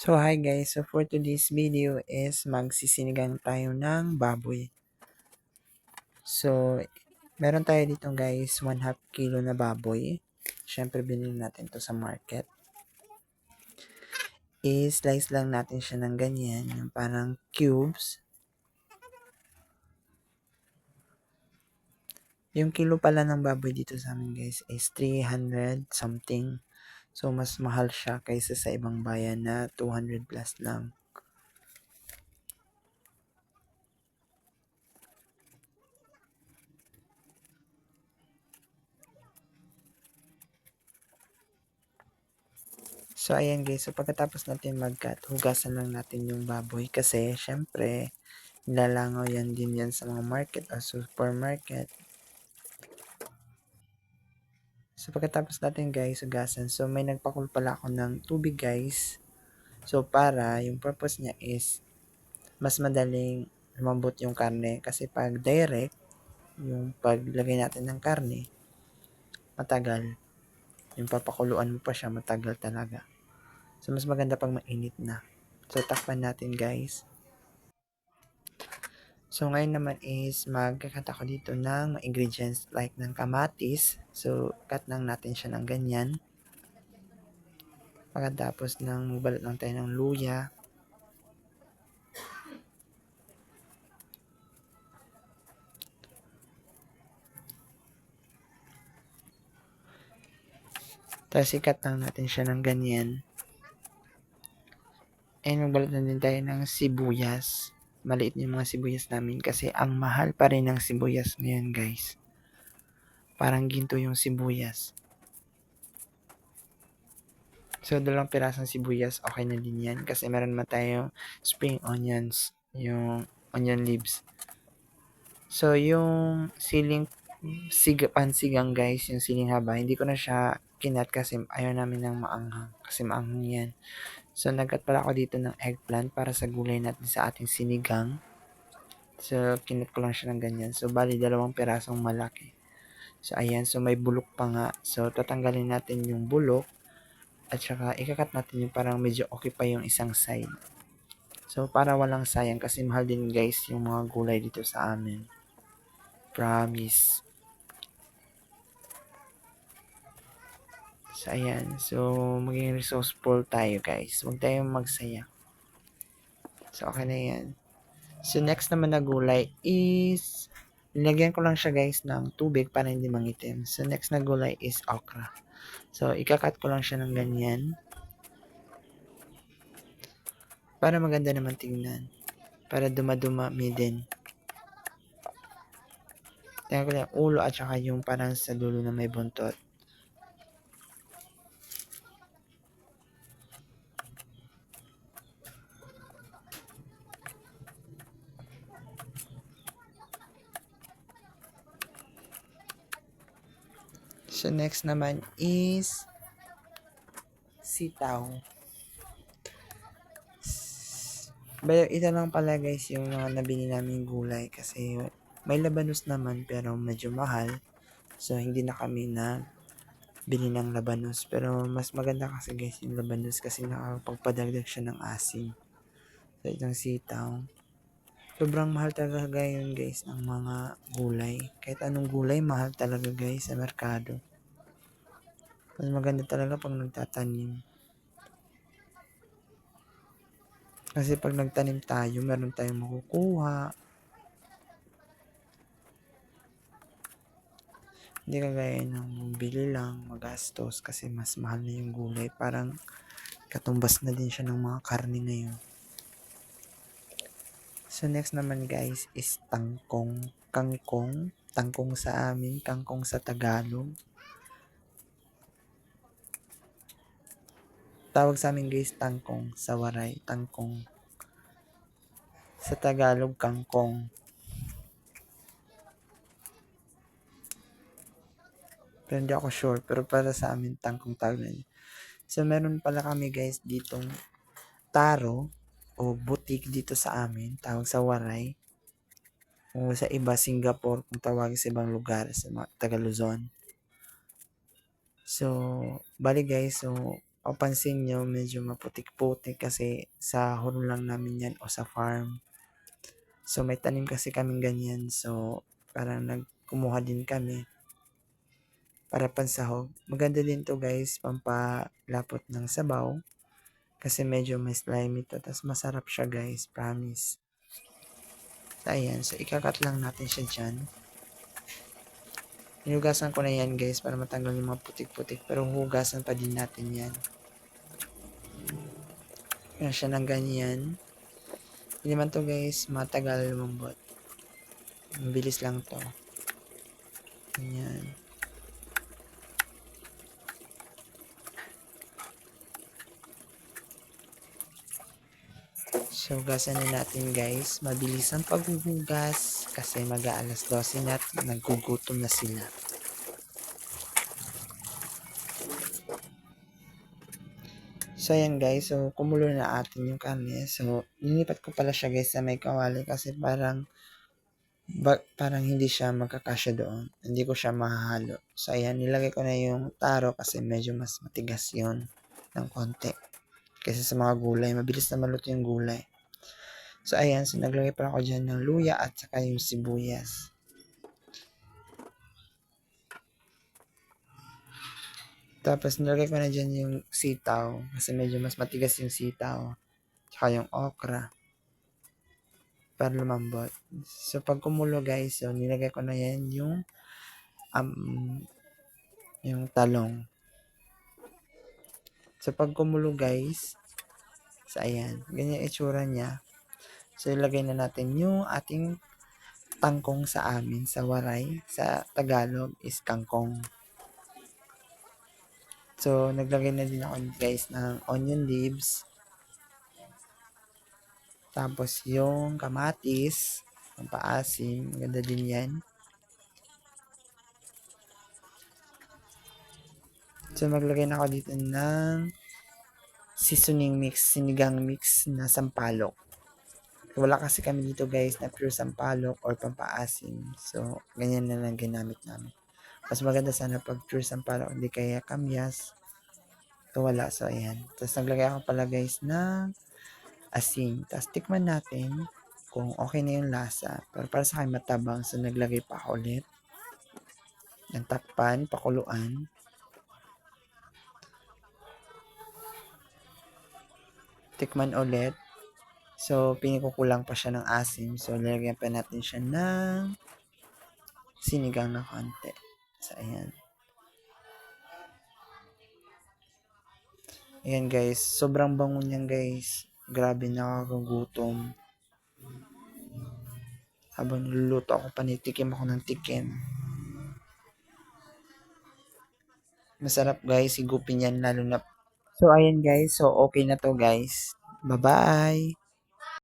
So hi guys, so for today's video is magsisinigang tayo ng baboy. So meron tayo dito guys 1/2 kilo na baboy. Syempre binili natin to sa market. I-slice lang natin siya ng ganyan, yung parang cubes. Yung kilo pala ng baboy dito sa amin guys is 300 something. So mas mahal siya kaysa sa ibang bayan na 200 plus lang. So, ayan guys. So, pagkatapos natin mag-cut, hugasan lang natin yung baboy kasi, syempre, nilalangaw yan din yan sa mga market o supermarket. So, pagkatapos natin guys, hugasan. So, may nagpakul pala ako ng tubig guys. So, para yung purpose niya is, mas madaling lumambot yung karne. Kasi pag direct, yung paglagay natin ng karne, matagal. Yung papakuluan mo pa siya, matagal talaga. So, mas maganda pag mainit na. So, takpan natin guys. So, ngayon naman is magkakat ako dito ng ingredients like ng kamatis. So, cut lang natin siya ng ganyan. Pagkatapos ng magbalot lang tayo ng luya. Tapos, ikat lang natin siya ng ganyan. And magbalot na din tayo ng sibuyas. Maliit yung mga sibuyas namin kasi ang mahal pa rin ng sibuyas ngayon guys. Parang ginto yung sibuyas. So, dalawang pirasong sibuyas, okay na din yan. Kasi meron naman tayong spring onions, yung onion leaves. So, yung pansigang guys, yung siling haba, hindi ko na siya kinat kasi ayaw namin ng maanghang. Kasi maanghang yan. So, nagkat pala ako dito ng eggplant para sa gulay natin sa ating sinigang. So, kinat ko lang siya ng ganyan. So, bali, 2 pirasong malaki. So, ayan. So, may bulok pa nga. So, tatanggalin natin yung bulok. At saka, ikakat natin yung parang medyo okay pa yung isang side. So, para walang sayang kasi mahal din guys yung mga gulay dito sa amin. Promise. So, ayan. So, maging resourceful tayo guys. Huwag tayong magsaya. So, okay na yan. So, next naman na gulay is, nilagyan ko lang siya guys ng tubig para hindi mangitim. So, next na gulay is okra. So, ikakat ko lang siya ng ganyan. Para maganda naman tingnan. Para dumadumi din. Tingnan ko lang ulo at saka yung parang sa dulo na may buntot. So, next naman is sitaw. Pero ito lang pala guys yung mga nabili namin gulay kasi may labanos naman pero medyo mahal. So, hindi na kami na bili ng labanos. Pero mas maganda kasi guys yung labanos kasi nakapagpadagdag siya ng asin. So, itong sitaw. Sobrang mahal talaga yun guys ang mga gulay. Kahit anong gulay, mahal talaga guys sa merkado. Mas maganda talaga pag nagtatanim. Kasi pag nagtanim tayo, meron tayong makukuha. Hindi kagaya ng bili lang, magastos kasi mas mahal na yung gulay. Parang katumbas na din siya ng mga karne ngayon. So next naman guys is tangkong. Kangkong. Tangkong sa amin, kangkong sa Tagalog. Tawag sa amin guys, tangkong. Sa Waray, tangkong. Sa Tagalog, kangkong. Pero hindi ako sure. Pero para sa amin, tangkong tawag na yun. So, meron pala kami guys ditong taro o butik dito sa amin. Tawag sa Waray. O sa iba, Singapore, kung tawagin sa ibang lugar, sa mga taga Luzon. So, bali guys, so, mapapansin nyo, medyo maputik-putik kasi sa huro lang namin yan o sa farm. So, may tanim kasi kaming ganyan. So, parang nagkumuha din kami para pansahog. Maganda din to guys, pampalapot ng sabaw. Kasi medyo may slimy to. Tapos masarap siya guys, promise. So, ayan. So, ikakat lang natin siya dyan. Hinugasan ko na yan guys para matanggal yung mga putik-putik. Pero hugasan pa din natin yan. Yan siya ng ganyan. Hindi man to guys, matagal lumambot. Mabilis lang to. Ganyan. So, hugasan na natin guys. Mabilis ang paghuhugas kasi mag-aalas 12 na at naggugutom na sila. So, ayan guys. So, kumulo na atin yung karne. So, nilipat ko pala siya guys sa may kawali kasi parang hindi siya magkakasya doon. Hindi ko siya mahahalo. So, ayan. Nilagay ko na yung taro kasi medyo mas matigas yun ng konti. Kasi sa mga gulay, mabilis na maluto yung gulay. So, ayan. So, naglagay pa ako dyan ng luya at saka yung sibuyas. Tapos, nilagay ko na dyan yung sitaw. Kasi medyo mas matigas yung sitaw. Tsaka yung okra. Para lumambot. So, pag kumulo guys, so, nilagay ko na yan yung talong. So, pag kumulo guys, so, ayan. Ganyan itsura niya. So, ilagay na natin yung ating tangkong sa amin, sa waray. Sa Tagalog is kangkong. So, naglagay na din ako guys ng onion leaves. Tapos, yung kamatis, ang paasim, ganda din yan. So, maglagay na ako dito ng seasoning mix, sinigang mix na sampalok. Wala kasi kami dito guys na pure sampalok or pampaasim. So, ganyan na lang ginamit namin. Mas maganda sana pag pure sampalok, hindi kaya kamyas. So, wala. So, ayan. Tapos, naglagay ako pala guys ng asin. Tapos, tikman natin kung okay na yung lasa. Pero para sa akin matabang. So, naglagay pa ako ulit ng takpan, pakuluan. Tikman ulit. So, pinikukulang pa siya ng asim. So, lalagyan pa natin siya ng sinigang na konti. So, ayan. Ayan guys, sobrang bango niyan guys. Grabe, nakakagutom. Habang niluluto ako, panitikim ako ng tikim. Masarap guys, higupin yan lalo na. So ayan guys, so okay na to guys. Bye-bye!